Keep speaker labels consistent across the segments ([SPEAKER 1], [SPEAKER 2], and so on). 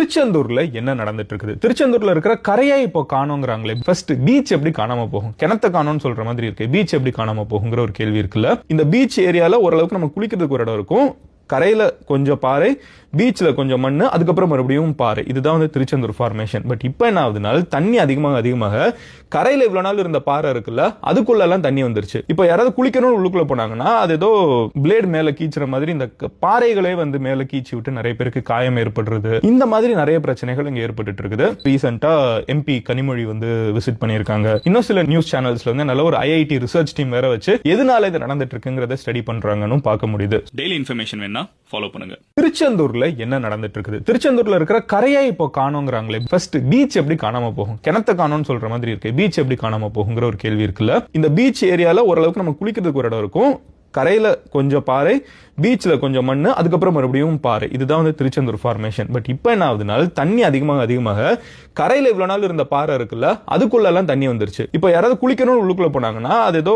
[SPEAKER 1] திருச்செந்தூர்ல என்ன நடந்துட்டு இருக்குது? திருச்செந்தூர்ல இருக்கிற கரையை இப்போ காணோங்கிறாங்களே. ஃபர்ஸ்ட் பீச் எப்படி காணாம போகும்? கிணத்த காணோம்னு சொல்ற மாதிரி இருக்கு. பீச் எப்படி காணாம போகுங்கிற ஒரு கேள்வி இருக்குல்ல. இந்த பீச் ஏரியால ஓரளவுக்கு நம்ம குளிக்கிறதுக்கு ஒரு இடம் இருக்கும். கரையில கொஞ்சம் பாறை, பீச்ல கொஞ்சம் மண்ணு, அதுக்கப்புறம் மறுபடியும் பாறை. இதுதான் வந்து திருச்செந்தூர் ஃபார்மேஷன். பட் இப்போ என்ன ஆகுதுனால தண்ணி அதிகமாக கரையில இவ்வளவு நாள் இருந்த பாறை இருக்குல்ல, அதுக்குள்ள எல்லாம் தண்ணி வந்துருச்சு. இப்போ யாராவது குளிக்கணும்னு உள்ளுக்குள்ள போனாங்கன்னா அது ஏதோ பிளேட் மேல கீச்சுற மாதிரி இந்த பாறைகளே வந்து மேல கீச்சு விட்டு நிறைய பேருக்கு காயம் ஏற்படுறது, இந்த மாதிரி நிறைய பிரச்சனைகள் இங்க ஏற்பட்டு இருக்குது. ரீசெண்டா எம்பி கனிமொழி வந்து விசிட் பண்ணியிருக்காங்க. இன்னும் சில நியூஸ் சேனல்ஸ்ல வந்து நல்ல ஒரு ஐஐடி ரிசர்ச் டீம் வேற வச்சு எதனால இது நடந்துட்டு இருக்குங்கிறத ஸ்டடி பண்றாங்கன்னு பார்க்க முடியுது.
[SPEAKER 2] டெய்லி இன்ஃபர்மேஷன் வேணா ஃபாலோ பண்ணுங்க.
[SPEAKER 1] திருச்செந்தூர்ல என்ன நடந்துட்டு இருக்குது? திருச்செந்தூர்ல இருக்கிற கரையை இப்போ காணோங்கிறாங்களே. ஃபர்ஸ்ட் பீச் எப்படி காணாம போகும்? கிணத்த காணோம்னு சொல்ற மாதிரி இருக்கு. பீச் எப்படி காணாம போகுங்கிற ஒரு கேள்வி இருக்குல்ல. இந்த பீச் ஏரியால ஓரளவுக்கு நம்ம குளிக்கிறதுக்கு ஒரு இடம் இருக்கும். கரையில கொஞ்சம் பாறை, பீச்ல கொஞ்சம் மண்ணு, அதுக்கப்புறம் மறுபடியும் பாறை. இதுதான் வந்து திருச்செந்தூர் ஃபார்மேஷன். பட் இப்போ என்ன ஆகுதுனால தண்ணி அதிகமாக கரையில இவ்வளவு நாள் இருந்த பாறை இருக்குல்ல, அதுக்குள்ள எல்லாம் தண்ணி வந்துருச்சு. இப்போ யாராவது குளிக்கணும்னு உள்ளுக்குள்ள போனாங்கன்னா அது ஏதோ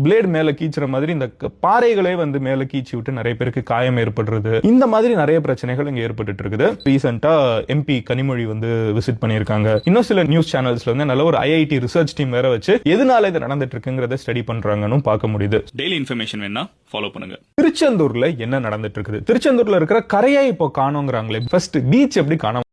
[SPEAKER 1] பிளேட் மேல கீச்சுற மாதிரி இந்த பாறைகளே வந்து மேல கீச்சு விட்டு நிறைய பேருக்கு காயம் ஏற்படுறது, இந்த மாதிரி நிறைய பிரச்சனைகள் இங்க ஏற்பட்டு இருக்குது. ரீசெண்டா எம்பி கனிமொழி வந்து விசிட் பண்ணியிருக்காங்க. இன்னும் சில நியூஸ் சேனல்ஸ்ல வந்து நல்ல ஒரு ஐஐடி ரிசர்ச் டீம் வேற வச்சு எதனால இது நடந்துட்டு இருக்குங்கிறத ஸ்டடி பண்றாங்கன்னு பார்க்க முடியுது.
[SPEAKER 2] டெய்லி இன்ஃபர்மேஷன் வேணா ஃபாலோ பண்ணுங்க.
[SPEAKER 1] திருச்செந்தூர்ல என்ன நடந்துட்டு இருக்குது? திருச்செந்தூர்ல இருக்கிற கரையை இப்போ காணோங்கிறாங்களே. ஃபர்ஸ்ட் பீச் எப்படி காணாம